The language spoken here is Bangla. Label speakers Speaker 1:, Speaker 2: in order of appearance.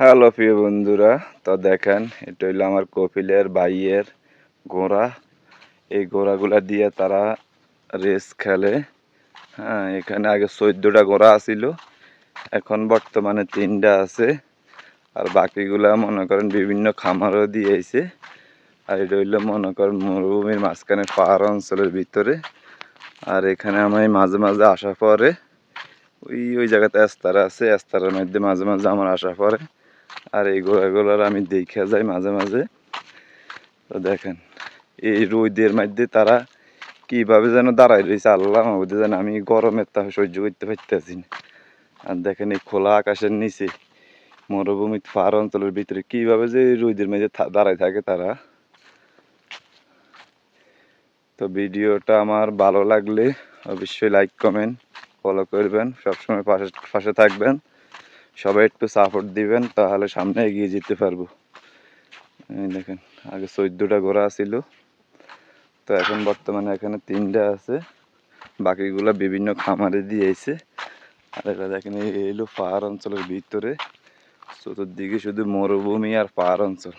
Speaker 1: হ্যালো প্রিয় বন্ধুরা, তো দেখেন এটা হইলো আমার কপিলের ভাইয়ের ঘোড়া। এই ঘোড়াগুলা দিয়ে তারা রেস খেলে। হ্যাঁ, এখানে আগে 14টা ঘোড়া আছিল, এখন বর্তমানে 3টা আছে। আর বাকিগুলা মনে করেন বিভিন্ন খামারও দিয়েছে। আর এটা হইলো মনে করেন মরুভূমির মাঝখানে পাহাড় অঞ্চলের ভিতরে। আর এখানে আমি মাঝে মাঝে আসা পরে ওই জায়গাতে এস্তারা আছে, এস্তারার মধ্যে মাঝে মাঝে আমার আসা পরে। আর এই ঘোড়াগুলোর আমি দেখে যাই মাঝে মাঝে। তো দেখেন এই রোদের মধ্যে তারা কিভাবে যেন দাঁড়ায় রয়েছে, আল্লাহ মাহবুদে যেন, আমি গরমের তা সহ্য করতে পারতেছি না। আর দেখেন এই খোলা আকাশের নিচে মরুভূমির পাহাড় অঞ্চলের ভিতরে কিভাবে যে এই রোদের মধ্যে দাঁড়ায় থাকে তারা। তো ভিডিওটা আমার ভালো লাগলে অবশ্যই লাইক কমেন্ট ফলো করবেন, সবসময় পাশে পাশে থাকবেন, সবাই একটু সাপোর্ট দিবেন, তাহলে সামনে এগিয়ে যেতে পারবো। দেখেন আগে 14টা ঘোড়া ছিল, তো এখন বর্তমানে এখানে 3টা আছে, বাকিগুলা বিভিন্ন খামারে দিয়েছে। আর এটা দেখেন এই হলো পাহাড় অঞ্চলের ভিতরে, চতুর্দিকে শুধু মরুভূমি আর পাহাড় অঞ্চল।